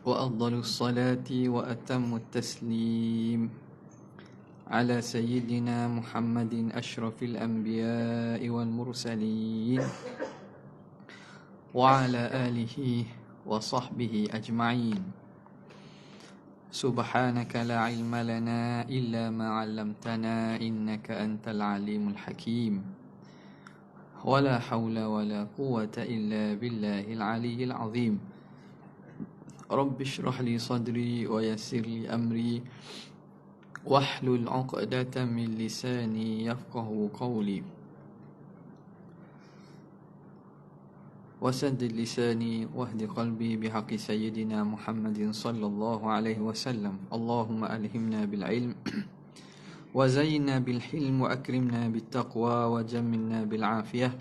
وأفضل الصلاة وأتم التسليم على سيدنا محمد أشرف الأنبياء والمرسلين وعلى آله وصحبه أجمعين. سبحانك لا علم لنا إلا ما علمتنا إنك أنت العليم الحكيم ولا حول ولا قوة إلا بالله العلي العظيم. رب اشرح لي صدري ويسر لي أمري واحلل عقدة من لساني يفقه قولي وسدد لساني واهد قلبي بحق سيدنا محمد صلى الله عليه وسلم. اللهم ألهمنا بالعلم وزينا بالحلم وأكرمنا بالتقوى وجملنا بالعافية.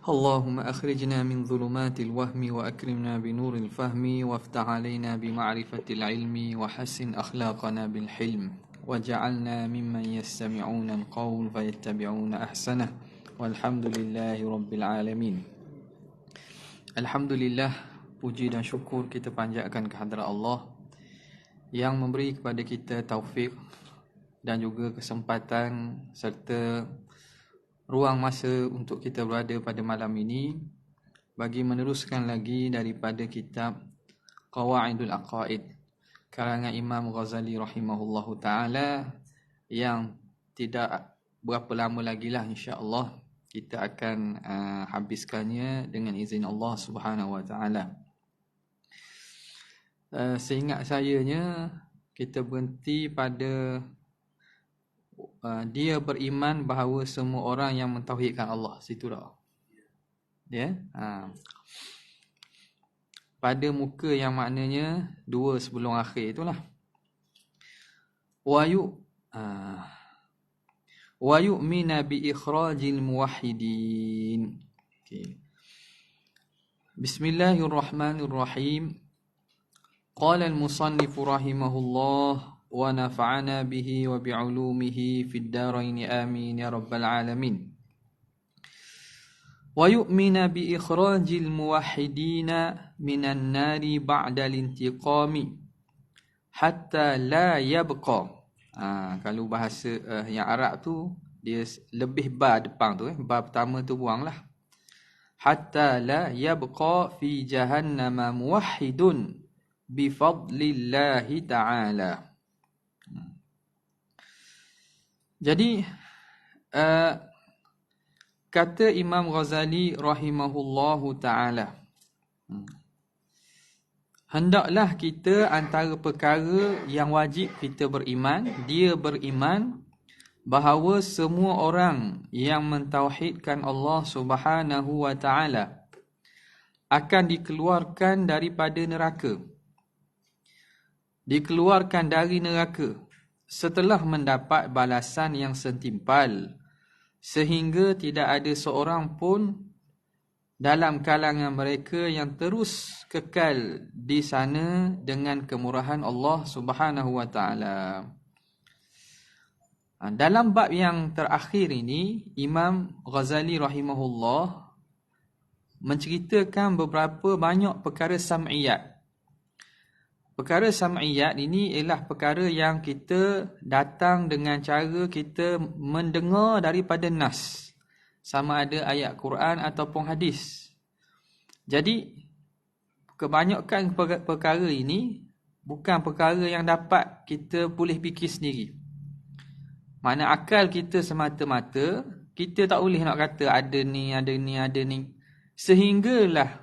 اللهم أخرجنا من ظلمات الوهم وأكرمنا بنور الفهم وافتح علينا بمعرفة العلم وحسن أخلاقنا بالحلم وجعلنا ممن يستمعون القول فيتبعون أحسنه والحمد لله رب العالمين. Alhamdulillah, puji dan syukur kita panjatkan kehadrat Allah yang memberi kepada kita taufik dan juga kesempatan serta ruang masa untuk kita berada pada malam ini bagi meneruskan lagi daripada kitab Qawaidul Aqaid karangan Imam Ghazali rahimahullahu ta'ala yang tidak berapa lama lagi lah insya-Allah kita akan habiskannya dengan izin Allah Subhanahu wa taala. Seingat sayanya kita berhenti pada dia beriman bahawa semua orang yang mentauhidkan Allah, situ dah. Ya. Pada muka yang maknanya dua sebelum akhir itulah. Wa yu'mina bi ikhrajil muwahhidin. Okay. Bismillahirrahmanirrahim. Qala al-musannif rahimahullah wa nafa'ana bihi wa bi'ulumihi fid darain amin ya rabbal alamin. Wa yu'mina bi ikhrajil muwahhidina minan nari ba'da al-intiqami hatta la yabqa. Kalau bahasa yang Arab tu dia lebih ba depan tu ba pertama tu buanglah. Hatta la yabqa fi jahannama muwahhidun bi fadlillahi ta'ala. Jadi kata Imam Ghazali rahimahullahu ta'ala, hendaklah kita antara perkara yang wajib kita beriman, dia beriman bahawa semua orang yang mentauhidkan Allah Subhanahu wa ta'ala akan dikeluarkan daripada neraka. Dikeluarkan dari neraka setelah mendapat balasan yang setimpal, sehingga tidak ada seorang pun dalam kalangan mereka yang terus kekal di sana dengan kemurahan Allah Subhanahu wa taala. Dalam bab yang terakhir ini, Imam Ghazali rahimahullah menceritakan beberapa banyak perkara sam'iyat. Perkara sam'iyat ini ialah perkara yang kita datang dengan cara kita mendengar daripada nas, sama ada ayat Quran ataupun hadis. Jadi kebanyakan perkara ini bukan perkara yang dapat kita boleh fikir sendiri. Mana akal kita semata-mata, kita tak boleh nak kata ada ni, ada ni, ada ni. Sehinggalah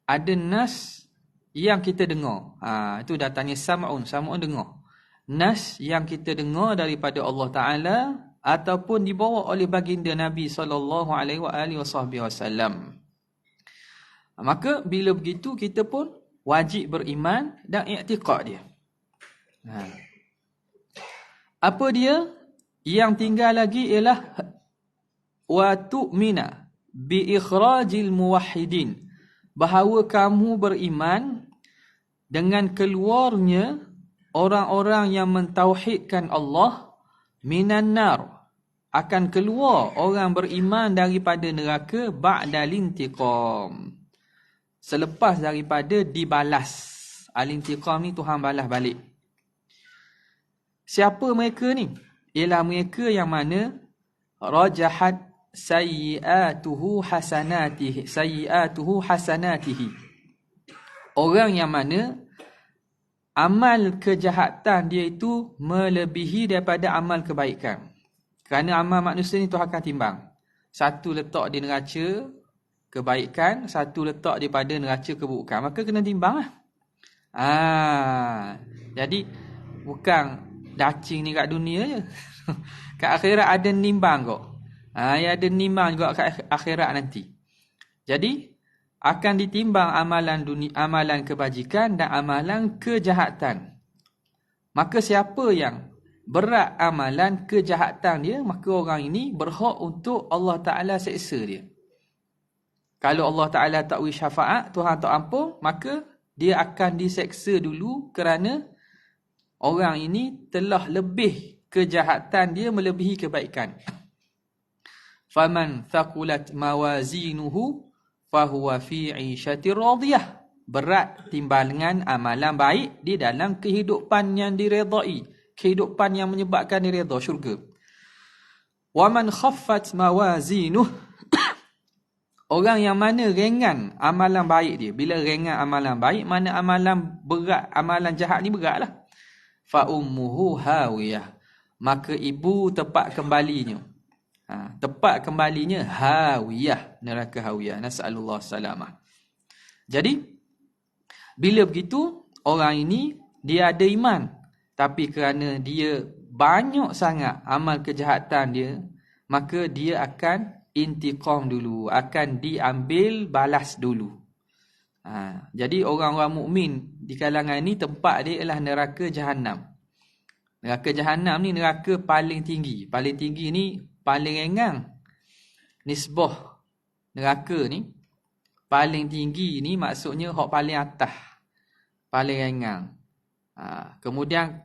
ada nas yang kita dengar. Itu datangnya sam'un dengar. Nas yang kita dengar daripada Allah Ta'ala ataupun dibawa oleh baginda Nabi SAW. Maka bila begitu kita pun wajib beriman dan i'tiqad dia. Apa dia? Yang tinggal lagi ialah wa tu'mina bi ikhrajil muwahhidin, bahawa kamu beriman dengan keluarnya orang-orang yang mentauhidkan Allah minan nar, akan keluar orang beriman daripada neraka ba'dal intiqam, selepas daripada dibalas. Al-intiqam ni Tuhan balas balik. Siapa mereka ni? Ialah mereka yang mana rajahat sayyi'atuhu hasanatihi. Orang yang mana amal kejahatan dia itu melebihi daripada amal kebaikan. Kerana amal manusia ni Tuhan akan timbang. Satu letak di neraca kebaikan, satu letak daripada neraca keburukan. Maka kena timbang lah. Jadi bukan dacing ni kat dunia je. Kat akhirat ada nimbang kok. Ada nimbang juga kat akhirat nanti. Jadi akan ditimbang amalan dunia, amalan kebajikan dan amalan kejahatan. Maka siapa yang berat amalan kejahatan dia, maka orang ini berhak untuk Allah Ta'ala seksa dia. Kalau Allah Ta'ala tak wish syafaat, Tuhan tak ampun, maka dia akan diseksa dulu kerana orang ini telah lebih kejahatan dia melebihi kebaikan. Faman thaqulat mawazinuhu fahuwa fi 'ishatir radiyah. Berat timbangan amalan baik di dalam kehidupan yang diredai, kehidupan yang menyebabkan diredha syurga. Waman khaffat mawazinuhu, orang yang mana ringan amalan baik dia. Bila ringan amalan baik, mana amalan berat, amalan jahat ni beratlah. Fa ummuhu hawiyah, maka ibu tempat kembalinya. Tempat kembalinya hawiyah, neraka hawiyah. Nas'alullah salamah. Jadi bila begitu, orang ini dia ada iman, tapi kerana dia banyak sangat amal kejahatan dia, maka dia akan intiqam dulu, akan diambil balas dulu. Jadi orang-orang mukmin di kalangan ini tempat dia ialah neraka Jahannam. Neraka Jahannam ni neraka paling tinggi. Paling tinggi ni paling ringan. Nisbah neraka ni paling tinggi ni maksudnya hak paling atas, paling ringan. Kemudian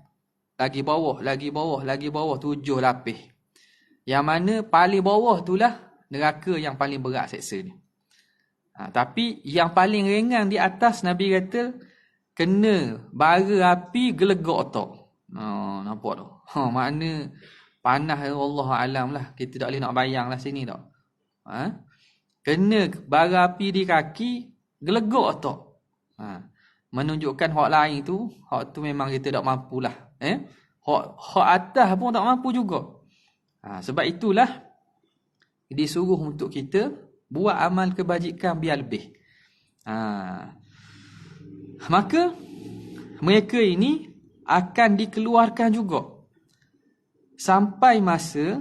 lagi bawah, lagi bawah, lagi bawah 7 lapis. Yang mana paling bawah itulah neraka yang paling berat seksa ni. Tapi yang paling ringan di atas, Nabi kata kena bara api gelegak otak. Nampak tak? Makna panas, Allah alam lah. Kita tak boleh nak bayang lah sini tak. Kena bara api di kaki, gelegak otak. Menunjukkan hak lain tu, hak tu memang kita tak mampulah. Hak atas pun tak mampu juga. Sebab itulah disuruh untuk kita buat amal kebajikan biar lebih. Maka mereka ini akan dikeluarkan juga sampai masa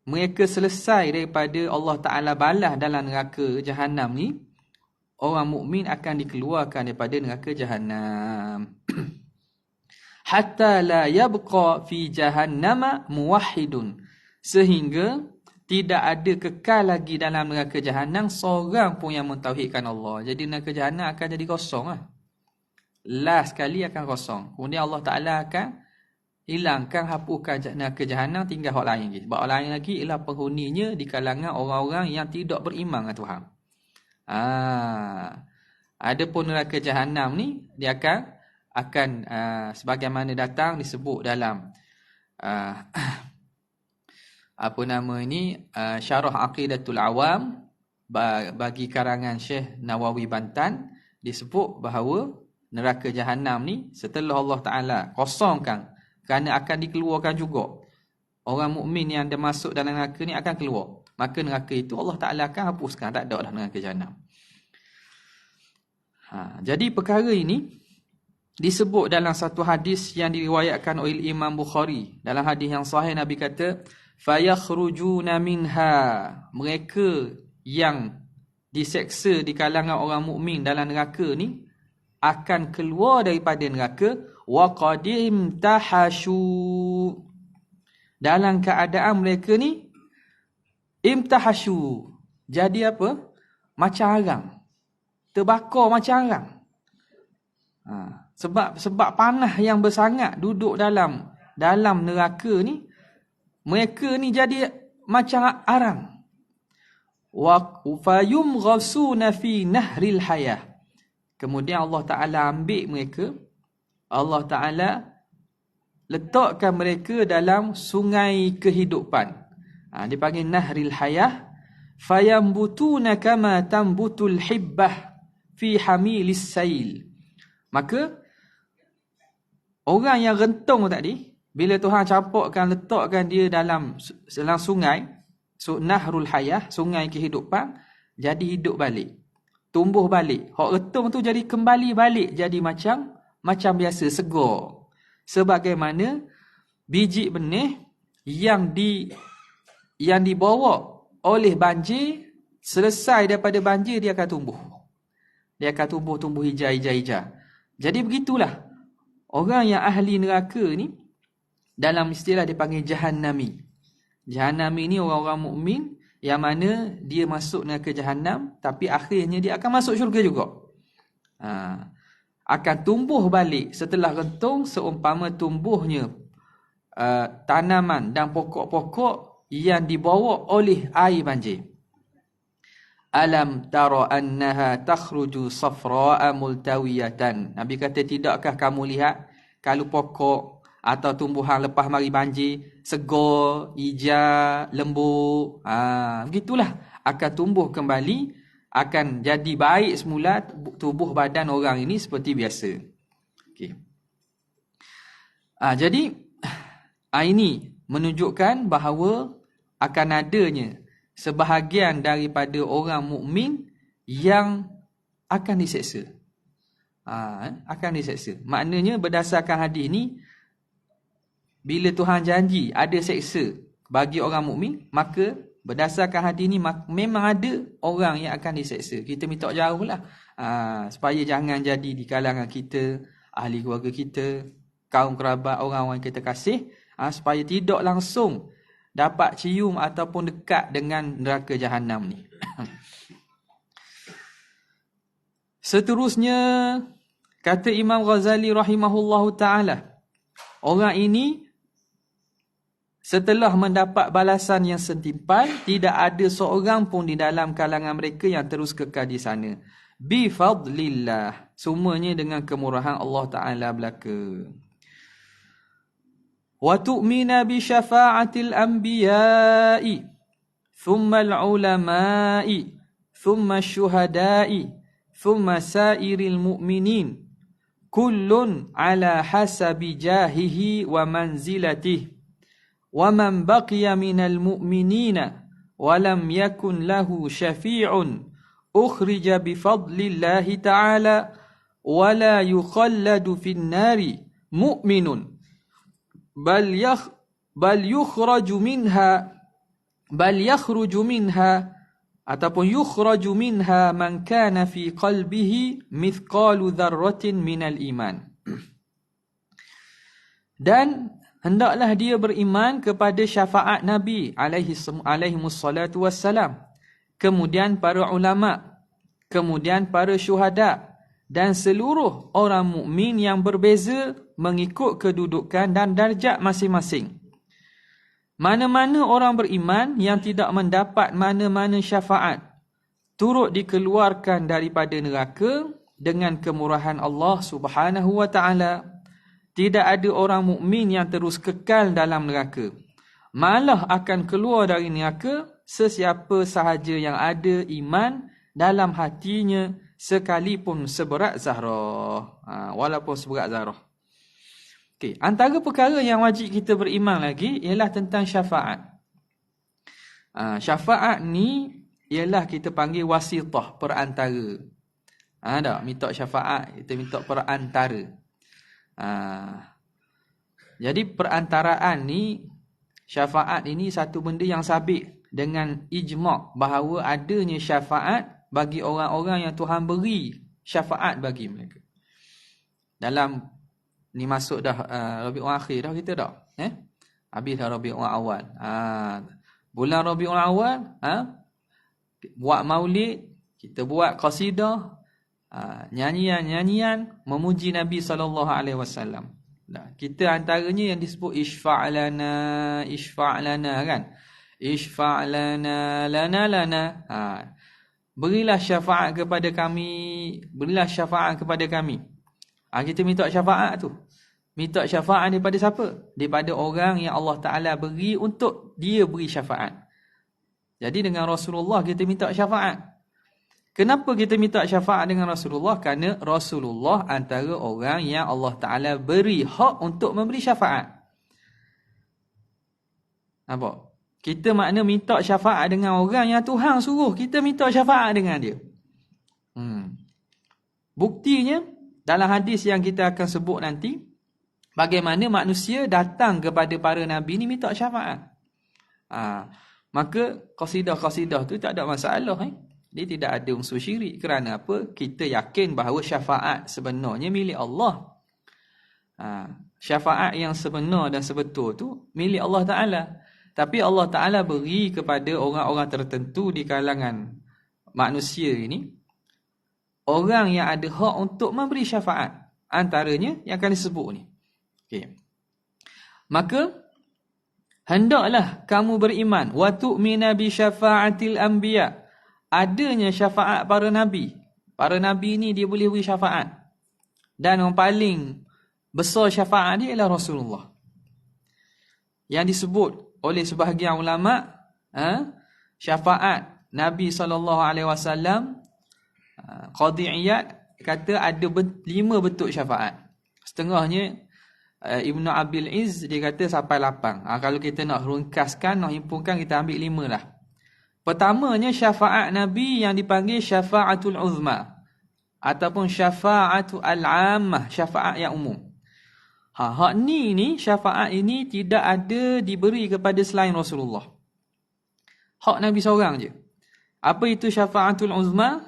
mereka selesai daripada Allah Ta'ala balas dalam neraka Jahannam ni. Orang mukmin akan dikeluarkan daripada neraka Jahannam. Hatta la yabqa fi jahannama muwahhidun, sehingga tidak ada kekal lagi dalam neraka Jahannam seorang pun yang mentauhidkan Allah. Jadi neraka Jahannam akan jadi kosong lah. Last sekali akan kosong. Kemudian Allah Ta'ala akan hilangkan, hapuskan neraka Jahannam, tinggal hak lain lagi. Sebab hak lain lagi ialah penghuninya di kalangan orang-orang yang tidak beriman dengan Tuhan. Adapun neraka Jahannam ni dia akan sebagaimana datang disebut dalam apa nama ini, Syarah Aqidatul Awam bagi karangan Syekh Nawawi Bantan, disebut bahawa neraka Jahannam ni setelah Allah Ta'ala kosongkan, kerana akan dikeluarkan juga orang mukmin yang ada masuk dalam neraka ni akan keluar. Maka neraka itu Allah Ta'ala akan hapuskan, tak ada dah neraka Jahannam. Jadi perkara ini disebut dalam satu hadis yang diriwayatkan oleh Imam Bukhari. Dalam hadis yang sahih, Nabi kata, fayakhrujuna minha, mereka yang diseksa di kalangan orang mukmin dalam neraka ni akan keluar daripada neraka, wa qadim tahashu, dalam keadaan mereka ni imtahashu, jadi apa? Macam arang, terbakar macam arang. Sebab panas yang bersangat duduk dalam neraka ni, mereka ni jadi macam arang. Wa fayumghasuna fi nahril hayah, Kemudian Allah Ta'ala ambil mereka, Allah Ta'ala letakkan mereka dalam sungai kehidupan. Dipanggil Nahril Hayah. Fayambutuna kama tambutul hibbah fi hamilis sail. Maka orang yang rentung tadi, bila Tuhan letakkan dia dalam sungai, Nahrul Hayah, sungai kehidupan, jadi hidup balik, tumbuh balik. Hak rentung tu jadi kembali balik, jadi macam biasa, segar. Sebagaimana biji benih yang dibawa oleh banjir, selesai daripada banjir dia akan tumbuh. Dia akan tumbuh hijau. Jadi begitulah orang yang ahli neraka ni, dalam istilah dipanggil Jahannami. Jahannami ni orang-orang mukmin yang mana dia masuk neraka Jahannam, tapi akhirnya dia akan masuk syurga juga. Akan tumbuh balik setelah rentung seumpama tumbuhnya tanaman dan pokok-pokok yang dibawa oleh air banjir. Alam tara annaha takhruju safra'a multawiyatan. Nabi kata, tidakkah kamu lihat kalau pokok atau tumbuhan lepas mari banjir segar, hijau, lembut, begitulah akan tumbuh kembali, akan jadi baik semula tubuh badan orang ini seperti biasa. Okey. Jadi ini menunjukkan bahawa akan adanya sebahagian daripada orang mukmin yang akan diseksa. Akan diseksa. Maknanya berdasarkan hadis ni, bila Tuhan janji ada seksa bagi orang mukmin, maka berdasarkan hadis ni memang ada orang yang akan diseksa. Kita minta jauh lah, supaya jangan jadi di kalangan kita, ahli keluarga kita, kaum kerabat, orang-orang yang kita kasih, supaya tidak langsung dapat cium ataupun dekat dengan neraka Jahannam ni. Seterusnya, kata Imam Ghazali rahimahullahu ta'ala, orang ini setelah mendapat balasan yang setimpal, tidak ada seorang pun di dalam kalangan mereka yang terus kekal di sana. Bifadlillah. Semuanya dengan kemurahan Allah Ta'ala belaka. Wa tu'mina bi syafa'atil anbiya'i, thumma al-ulama'i, thumma syuhada'i, thumma sairil mu'minin, kullun ala hasabi jahihi wa manzilatihi. وَمَنْ بَقِيَ مِنَ الْمُؤْمِنِينَ وَلَمْ يَكُنْ لَهُ شَفِيعٌ أُخْرِجَ بِفَضْلِ اللَّهِ تَعَالَى وَلَا يُخَلَّدُ فِي النَّارِ مُؤْمِنٌ بَلْ يَخْرُجُ مِنْهَا ataupun يُخْرَجُ مِنْهَا مَنْ كَانَ فِي قَلْبِهِ مِثْقَالُ ذَرَّةٍ مِنَ الْإِيمَانِ. Dan hendaklah dia beriman kepada syafaat Nabi alaihimussalatu wassalam, kemudian para ulama, kemudian para syuhada, dan seluruh orang mukmin yang berbeza mengikut kedudukan dan darjat masing-masing. Mana-mana orang beriman yang tidak mendapat mana-mana syafaat, turut dikeluarkan daripada neraka dengan kemurahan Allah Subhanahu wa ta'ala. Tidak ada orang mukmin yang terus kekal dalam neraka. Malah akan keluar dari neraka sesiapa sahaja yang ada iman dalam hatinya sekalipun seberat zarah. Walaupun seberat zarah. Okay. Antara perkara yang wajib kita beriman lagi ialah tentang syafaat. Syafaat ni ialah kita panggil wasitah, perantara. Tak? Minta syafaat, kita minta perantara. Jadi perantaraan ni, syafaat ini satu benda yang sabit dengan ijma' bahawa adanya syafaat bagi orang-orang yang Tuhan beri syafaat bagi mereka. Dalam ni masuk dah Rabiul Akhir dah kita dah. Habis dah Rabiul Awal. Bulan Rabiul Awal, buat maulid, kita buat qasidah, nyanyian-nyanyian memuji Nabi SAW. Kita antaranya yang disebut Ishfa'lana kan. Ishfa'lana lana. berilah syafaat kepada kami, berilah syafaat kepada kami. Kita minta syafaat tu. Minta syafaat daripada siapa? Daripada orang yang Allah Ta'ala beri untuk dia beri syafaat. Jadi dengan Rasulullah kita minta syafaat. Kenapa kita minta syafaat dengan Rasulullah? Kerana Rasulullah antara orang yang Allah Ta'ala beri hak untuk memberi syafaat. Nampak? Kita makna minta syafaat dengan orang yang Tuhan suruh kita minta syafaat dengan dia. Buktinya, dalam hadis yang kita akan sebut nanti, bagaimana manusia datang kepada para Nabi ni minta syafaat. Maka qasidah-qasidah tu tak ada masalah. Dia tidak ada unsur syirik. Kerana apa? Kita yakin bahawa syafaat sebenarnya milik Allah. Syafaat yang sebenar dan sebetul tu milik Allah Ta'ala. Tapi Allah Ta'ala beri kepada orang-orang tertentu di kalangan manusia ini, orang yang ada hak untuk memberi syafaat. Antaranya yang akan disebut ni. Okay. Maka hendaklah kamu beriman wa tu'mina bi syafa'atil anbiya. Adanya syafaat para nabi. Para nabi ni dia boleh beri syafaat. Dan yang paling besar syafaat dia ialah Rasulullah. Yang disebut oleh sebahagian ulama, syafaat Nabi SAW, Qadhi Iyad kata ada 5 bentuk syafaat. Setengahnya Ibn Abil Izz dia kata sampai 8. Kalau kita nak ringkaskan, nak himpunkan, kita ambil 5 lah. Pertamanya syafaat Nabi yang dipanggil syafa'atul uzma ataupun syafa'atul al'ammah, syafaat yang umum. Hak ni syafaat ini tidak ada diberi kepada selain Rasulullah. Hak Nabi seorang je. Apa itu syafa'atul uzma?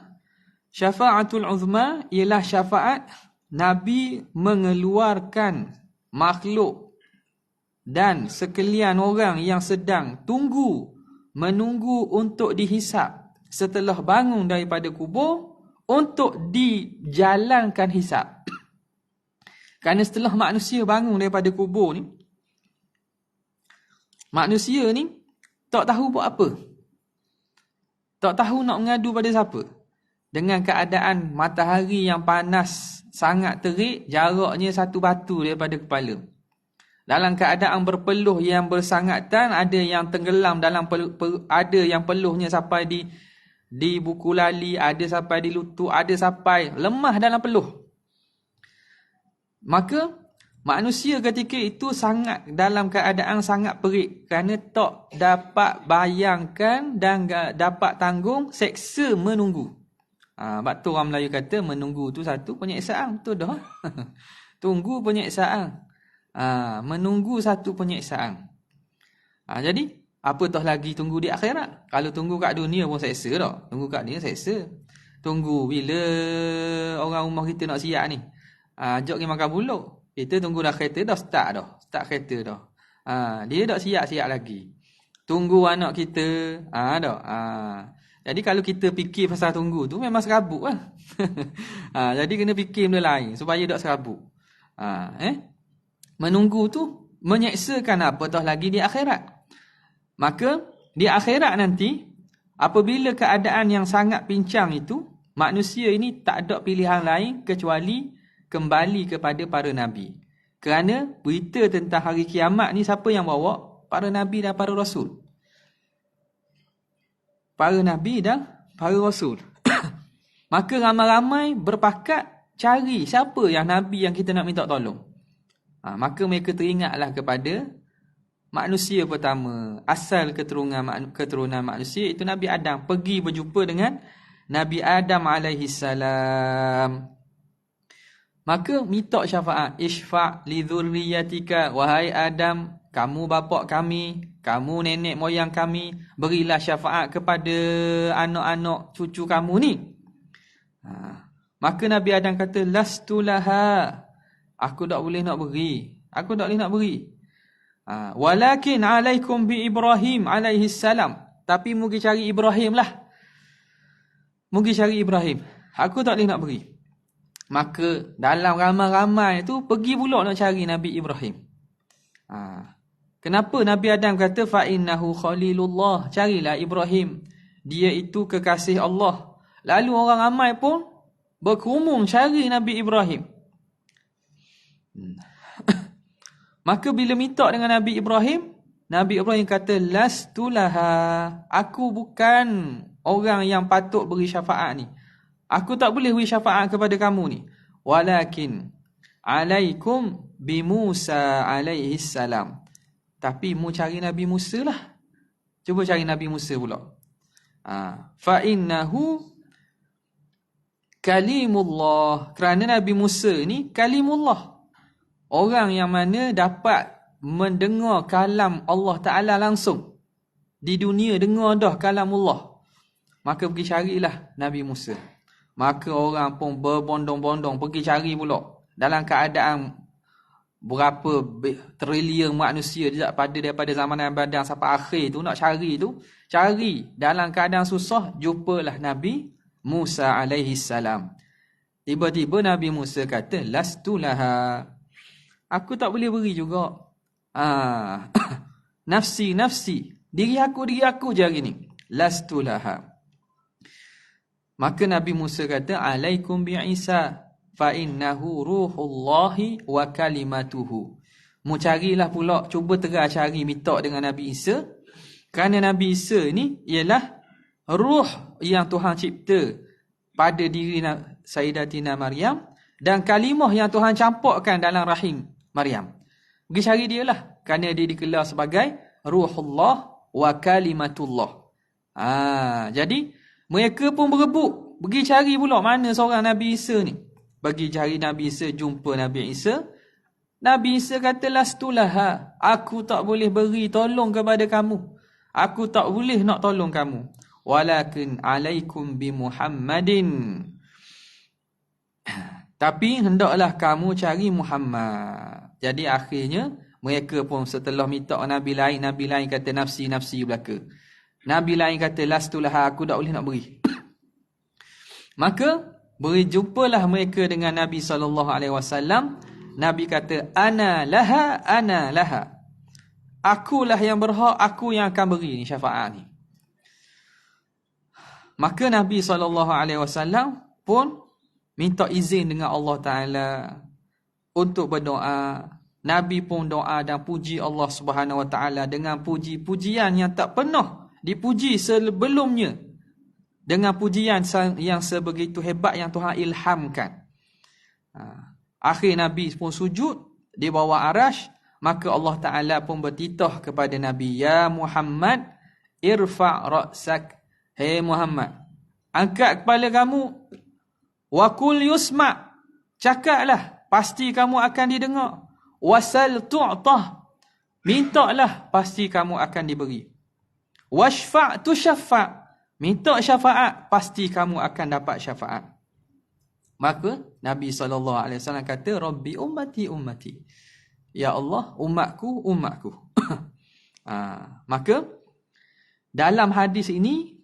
Syafa'atul uzma ialah syafaat Nabi mengeluarkan makhluk dan sekalian orang yang sedang menunggu untuk dihisap setelah bangun daripada kubur untuk dijalankan hisap. Kerana setelah manusia bangun daripada kubur ni, manusia ni tak tahu buat apa. Tak tahu nak mengadu pada siapa. Dengan keadaan matahari yang panas, sangat terik, jaraknya 1 batu daripada kepala. Dalam keadaan berpeluh yang bersangatan, ada yang tenggelam dalam ada yang peluhnya sampai di buku lali, ada sampai di lutut, ada sampai lemah dalam peluh. Maka manusia ketika itu sangat dalam keadaan sangat perik kerana tak dapat bayangkan dan dapat tanggung seksa menunggu. Sebab tu orang Melayu kata menunggu tu satu penyiksaan. Betul dah. Tunggu penyiksaan. Menunggu satu penyiksaan. Jadi apatah lagi tunggu di akhirat. Kalau tunggu kat dunia pun seksa dah. Tunggu kat dunia seksa. Tunggu bila orang rumah kita nak siap ni. Ajak pergi makan buluk. Kita tunggu dah kereta dah start dah. Start kereta dah. Dia dah siap-siap lagi. Tunggu anak kita. Dah. Jadi kalau kita fikir pasal tunggu tu memang serabut lah. Jadi kena fikir benda lain supaya tak serabut. Menunggu tu menyeksakan apatah lagi di akhirat. Maka di akhirat nanti apabila keadaan yang sangat pincang itu, manusia ini tak ada pilihan lain kecuali kembali kepada para nabi. Kerana berita tentang hari kiamat ni siapa yang bawa? Para nabi dan para rasul. Para nabi dan para rasul. Maka ramai-ramai berpakat cari siapa yang nabi yang kita nak minta tolong. Maka mereka teringatlah kepada manusia pertama, asal keturunan manusia itu Nabi Adam. Pergi berjumpa dengan Nabi Adam alaihi salam. Maka minta syafaat, isfa' li dzurriyyatika, wahai Adam, kamu bapa kami, kamu nenek moyang kami, berilah syafaat kepada anak-anak cucu kamu ni. Maka Nabi Adam kata, lastu laha, aku tak boleh nak beri. Aku tak boleh nak beri. Walakin alaikum bi Ibrahim alaihi salam. Tapi mugi cari Ibrahim lah. Mugi cari Ibrahim. Aku tak boleh nak beri. Maka dalam ramai-ramai tu pergi pula nak cari Nabi Ibrahim. Kenapa Nabi Adam kata fa innahu khalilullah? Carilah Ibrahim. Dia itu kekasih Allah. Lalu orang ramai pun berkerumun cari Nabi Ibrahim. Maka bila minta dengan Nabi Ibrahim kata, lastu laha, aku bukan orang yang patut beri syafaat ni. Aku tak boleh beri syafaat kepada kamu ni. Walakin alaikum bi Musa alaihi salam. Tapi mu cari Nabi Musa lah. Cuba cari Nabi Musa pula. Fa innahu kalimullah. Kerana Nabi Musa ni kalimullah. Orang yang mana dapat mendengar kalam Allah Ta'ala langsung. Di dunia dengar dah kalam Allah. Maka pergi carilah Nabi Musa. Maka orang pun berbondong-bondong pergi cari pula. Dalam keadaan berapa trilion manusia daripada zaman Nabi Adam sampai akhir tu nak cari tu. Cari dalam keadaan susah, jumpalah Nabi Musa alaihi salam. Tiba-tiba Nabi Musa kata, lastu laha. Aku tak boleh beri juga. Nafsi. Diri aku je hari ni. Lastu laha. Maka Nabi Musa kata, alaikum bi Isa fa innahu ruhullahi wa kalimatuhu. Mu carilah pula, cuba cari minta dengan Nabi Isa. Kerana Nabi Isa ni ialah ruh yang Tuhan cipta pada diri Sayyidatina Maryam dan kalimah yang Tuhan campurkan dalam rahim Maryam. Pergi cari dia lah. Kerana dia dikelar sebagai ruhullah wa kalimatullah. Jadi mereka pun berebut. Pergi cari pula mana seorang Nabi Isa ni. Pergi cari Nabi Isa, jumpa Nabi Isa. Nabi Isa kata, lastulaha. Aku tak boleh beri tolong kepada kamu. Aku tak boleh nak tolong kamu. Walakin alaikum bi Muhammadin. Tapi hendaklah kamu cari Muhammad. Jadi akhirnya mereka pun setelah minta Nabi lain kata nafsi belaka. Nabi lain kata lastulah, aku tak boleh nak beri. Maka berjumpalah mereka dengan Nabi SAW. Nabi kata, ana laha. Akulah yang berhak, aku yang akan beri ni syafaat ni. Maka Nabi SAW pun minta izin dengan Allah Ta'ala untuk berdoa. Nabi pun doa dan puji Allah Subhanahu Wa Ta'ala dengan puji-pujian yang tak pernah dipuji sebelumnya. Dengan pujian yang sebegitu hebat yang Tuhan ilhamkan. Akhir Nabi pun sujud di bawah arash. Maka Allah Ta'ala pun bertitah kepada Nabi. Ya Muhammad, irfa' ra'sak. Hei Muhammad, angkat kepala kamu. Wakul yusma'. Cakaplah, pasti kamu akan didengar. Wasal tu'tah. Mintalah, pasti kamu akan diberi. Washfa' tushaffa'. Minta syafaat, pasti kamu akan dapat syafaat. Maka Nabi SAW kata, Rabbi ummati. Ya Allah, umatku. Maka dalam hadis ini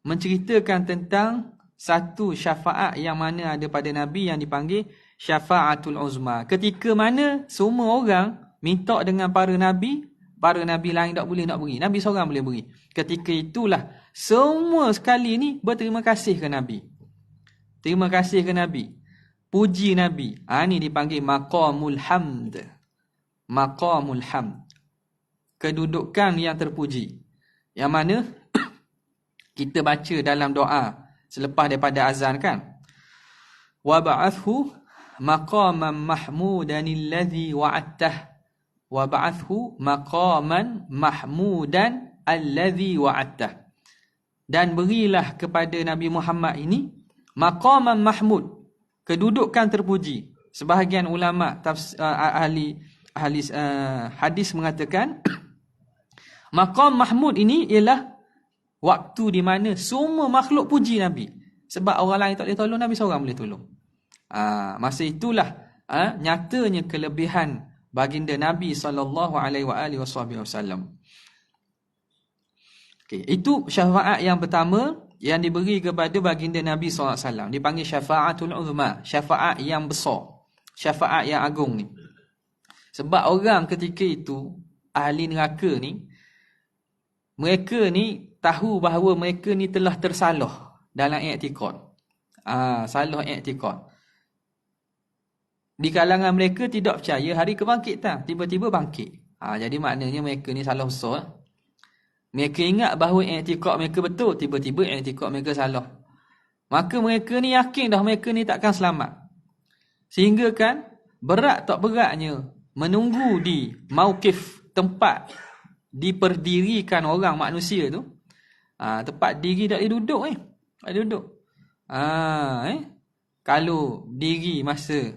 menceritakan tentang satu syafaat yang mana ada pada Nabi yang dipanggil syafaatul uzma. Ketika mana semua orang minta dengan para Nabi lain tak boleh nak beri. Nabi seorang boleh beri. Ketika itulah semua sekali ni berterima kasih ke Nabi. Terima kasih ke Nabi. Puji Nabi. Ini dipanggil maqamul hamd. Maqamul hamd. Kedudukan yang terpuji. Yang mana kita baca dalam doa selepas daripada azan kan. Wa ba'athu maqaman mahmudan alladhi wa'adtah. Wa ba'athu maqaman mahmudan alladhi wa'adtah. Dan berilah kepada Nabi Muhammad ini maqaman mahmud, kedudukan terpuji. Sebahagian ulama ahli hadis mengatakan maqam mahmud ini ialah waktu di mana semua makhluk puji Nabi. Sebab orang lain tak boleh tolong, Nabi seorang boleh tolong. Masa itulah nyatanya kelebihan baginda Nabi SAW. Okay, itu syafaat yang pertama yang diberi kepada baginda Nabi SAW. Dipanggil syafaatul uzma, syafaat yang besar, syafaat yang agung ni. Sebab orang ketika itu, ahli neraka ni, mereka ni tahu bahawa mereka ni telah tersalah dalam i'tikad. Salah i'tikad. Di kalangan mereka tidak percaya hari kebangkitan, tiba-tiba bangkit. Jadi maknanya mereka ni salah besar. Mereka ingat bahawa i'tikad mereka betul, tiba-tiba i'tikad mereka salah. Maka mereka ni yakin dah mereka ni takkan selamat. Sehingga kan berat tak beratnya menunggu di mauqif, tempat diperdirikan orang manusia tu. Tempat diri tak boleh duduk tak boleh duduk. Kalau diri masa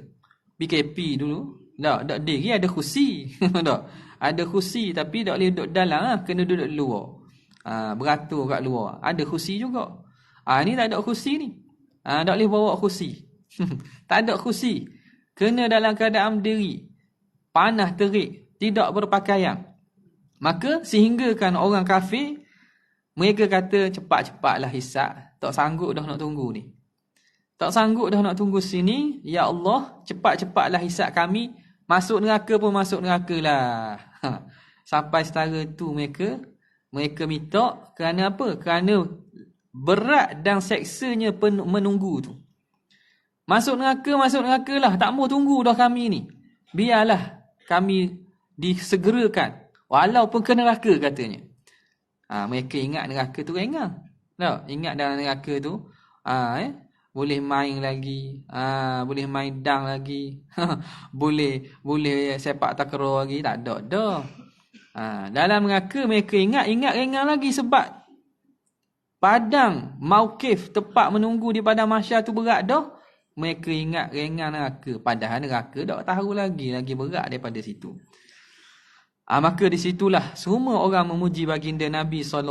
PKP dulu, tak diri ada kursi. Tak. Ada kursi tapi tak boleh duduk dalam, kena duduk luar. Beratur kat luar. Ada kursi juga. Ni tak ada kursi ni. Tak boleh bawa kursi. Tak ada kursi. Kena dalam keadaan berdiri. Panas terik, tidak berpakaian. Maka sehinggakan orang kafir, mereka kata cepat-cepatlah hisab. Tak sanggup dah nak tunggu ni. Tak sanggup dah nak tunggu sini. Ya Allah, cepat-cepatlah hisab kami. Masuk neraka pun masuk neraka lah. Sampai setara tu mereka minta kerana apa? Kerana berat dan seksanya menunggu tu. Masuk neraka lah. Tak mau tunggu dah kami ni. Biarlah kami disegerakan. Walaupun ke neraka katanya. Mereka ingat neraka tu ringan. Tak? Ingat dalam neraka tu. Boleh main lagi, boleh main dang lagi, boleh sepak takraw lagi, tak ada dah. Dalam neraka mereka ingat ringan lagi sebab padang mauqif, tempat menunggu di padang mahsyar tu berat dah. Mereka ingat ringan neraka, padahal neraka tak tahu lagi berat daripada situ. Maka di situlah semua orang memuji baginda Nabi SAW.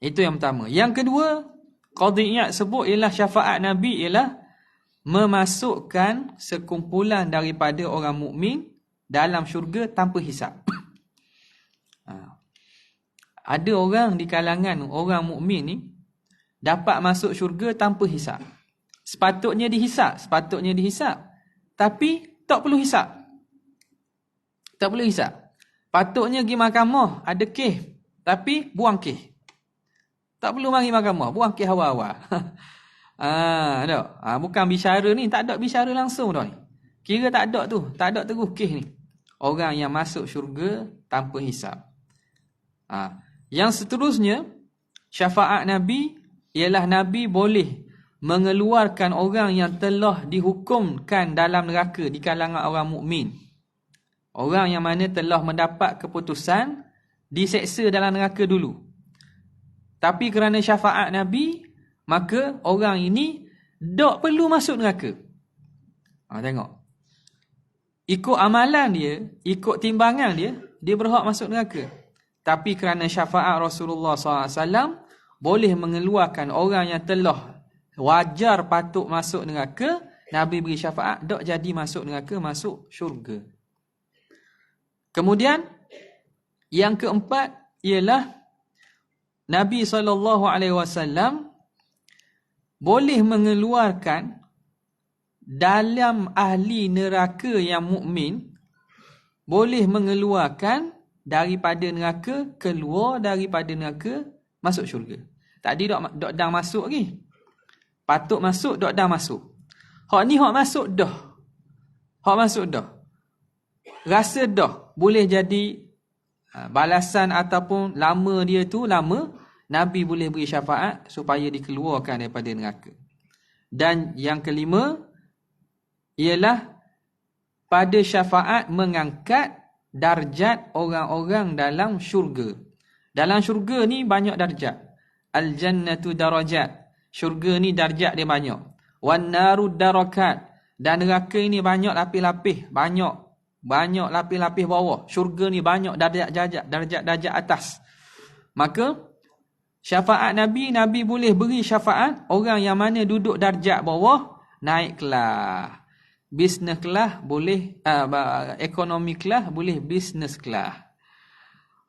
Itu yang pertama. Yang kedua, qadhiyat sebut ialah syafaat Nabi ialah memasukkan sekumpulan daripada orang mukmin dalam syurga tanpa hisab. Ada orang di kalangan orang mukmin ni dapat masuk syurga tanpa hisab. Sepatutnya dihisab. Tapi tak perlu hisab. Patutnya pergi mahkamah, ada kes. Tapi buang kes. Tak perlu mari mahkamah, buang kes awal-awal. Bukan bicara ni, tak ada bicara langsung dah ni. Kira tak ada terus kes ni. Orang yang masuk syurga tanpa hisab. Yang seterusnya, syafaat Nabi ialah Nabi boleh mengeluarkan orang yang telah dihukumkan dalam neraka di kalangan orang mukmin. Orang yang mana telah mendapat keputusan diseksa dalam neraka dulu. Tapi kerana syafaat Nabi, maka orang ini tak perlu masuk neraka. Tengok. Ikut amalan dia, ikut timbangan dia, dia berhak masuk neraka. Tapi kerana syafaat Rasulullah SAW, boleh mengeluarkan orang yang telah wajar patut masuk neraka, Nabi beri syafaat, tak jadi masuk neraka, masuk syurga. Kemudian, yang keempat ialah Nabi SAW boleh mengeluarkan dalam ahli neraka yang mukmin, boleh mengeluarkan daripada neraka, keluar daripada neraka, masuk syurga. Tadi dok dah masuk lagi. Patut masuk, dok dah masuk. Hak ni hak masuk dah. Rasa dah boleh jadi balasan ataupun lama dia tu lama, Nabi boleh beri syafaat supaya dikeluarkan daripada neraka. Dan yang kelima ialah pada syafaat mengangkat darjat orang-orang dalam syurga. Dalam syurga ni banyak darjat. Al-jannatu darajat. Syurga ni darjat dia banyak. Wan naru darakat. Dan neraka ini banyak lapis-lapis, banyak lapis-lapis bawah. Syurga ni banyak darjat atas. Maka syafaat Nabi boleh beri syafaat orang yang mana duduk darjat bawah, naik kelas. Business kelas boleh, ekonomi kelas boleh business kelas.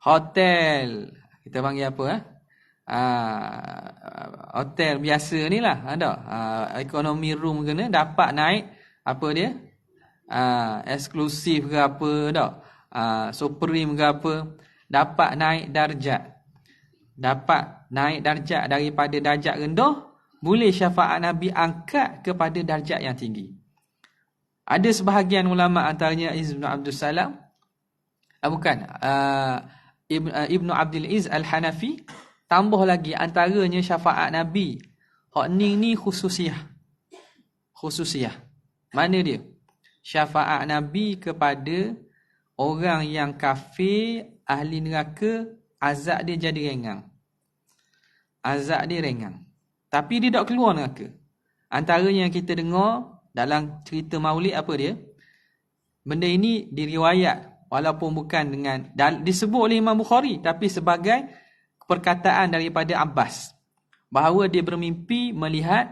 Hotel, kita panggil apa? Hotel biasa ni lah, ada. Ekonomi room kena dapat naik, apa dia? Eksklusif ke apa tak? Supreme ke apa? Dapat naik darjat. dapat naik darjat daripada darjat rendah, boleh syafaat Nabi angkat kepada darjat yang tinggi. Ada sebahagian ulama antaranya Ibnu Abdul Salam, Ibnu Abdul Aziz Al-Hanafi, tambah lagi antaranya syafaat Nabi hak ni khususiyah. Mana dia? Syafaat Nabi kepada orang yang kafir, ahli neraka, azab dia jadi ringan. Tapi dia tak keluar neraka. Antara yang kita dengar dalam cerita Maulid apa dia? Benda ini diriwayat walaupun bukan dengan disebut oleh Imam Bukhari, tapi sebagai perkataan daripada Abbas, bahawa dia bermimpi melihat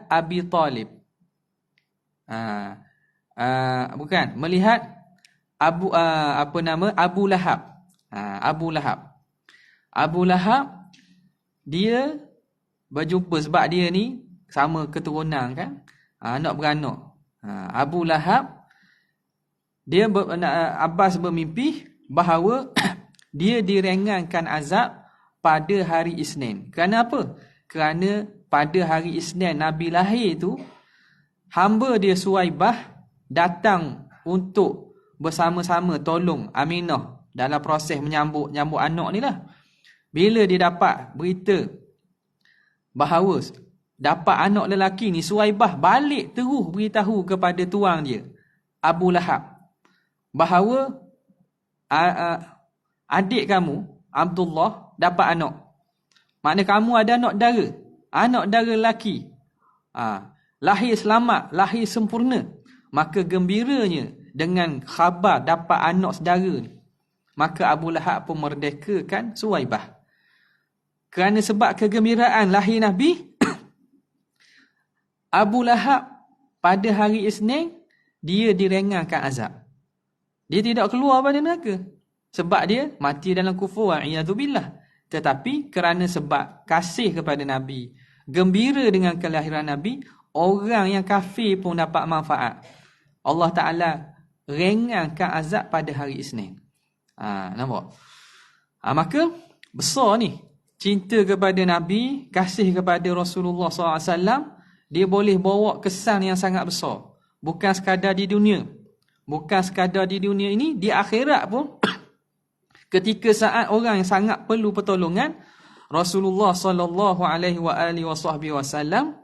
Abi Talib. Melihat Abu Lahab. Abu Lahab dia berjumpa, sebab dia ni sama keturunan kan, anak beranak. Abu Lahab dia Abbas bermimpi bahawa dia diringankan azab pada hari Isnin. Kerana apa? Kerana pada hari Isnin Nabi lahir tu, hamba dia Suwaibah datang untuk bersama-sama tolong Aminah dalam proses menyambut anak ni lah. Bila dia dapat berita bahawa dapat anak lelaki ni, Suwaibah balik terus beritahu kepada tuang dia, Abu Lahab, bahawa adik kamu Abdullah dapat anak. Maknanya kamu ada anak dara lelaki. Lahir selamat, lahir sempurna. Maka gembiranya dengan khabar dapat anak saudara ni. Maka Abu Lahab pun merdekakan Suwaibah. Kerana sebab kegembiraan lahir Nabi, Abu Lahab pada hari Isnin dia diringankan azab. Dia tidak keluar pada neraka. Sebab dia mati dalam kufur, wa'iyadzubillah. Tetapi kerana sebab kasih kepada Nabi, gembira dengan kelahiran Nabi, orang yang kafir pun dapat manfaat. Allah Ta'ala ringankan azab pada hari Isnin. Nampak? Maka besar ni cinta kepada Nabi, kasih kepada Rasulullah SAW, dia boleh bawa kesan yang sangat besar. Bukan sekadar di dunia. Ini, di akhirat pun ketika saat orang yang sangat perlu pertolongan, Rasulullah sallallahu alaihi wasallam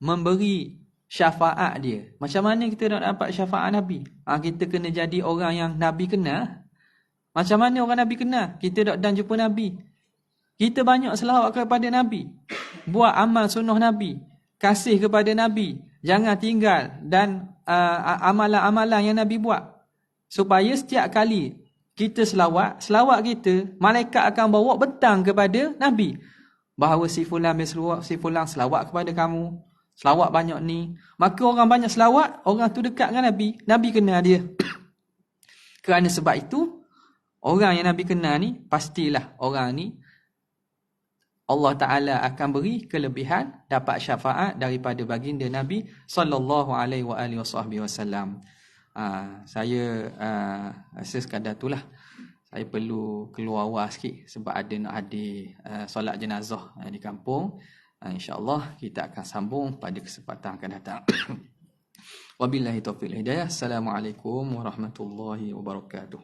memberi syafaat dia. Macam mana kita nak dapat syafaat Nabi? Kita kena jadi orang yang Nabi kenal. Macam mana orang Nabi kenal? Kita tak dan jumpa Nabi. Kita banyak selawat kepada Nabi. Buat amal sunnah Nabi. Kasih kepada Nabi. Jangan tinggal dan amalan-amalan yang Nabi buat. Supaya setiap kali kita selawat kita, malaikat akan bawa bentang kepada Nabi. Bahawa si fulan selawat kepada kamu. Selawat banyak ni. Maka orang banyak selawat, orang tu dekat dengan Nabi. Nabi kenal dia. Kerana sebab itu, orang yang Nabi kenal ni, pastilah orang ni Allah Ta'ala akan beri kelebihan, dapat syafaat daripada baginda Nabi sallallahu alaihi wasallam. Saya rasa sekadar itulah. Saya perlu keluar awal sikit sebab ada nak hadir solat jenazah di kampung. InsyaAllah kita akan sambung pada kesempatan akan datang. Wabillahi taufiq wal hidayah. Assalamualaikum warahmatullahi wabarakatuh.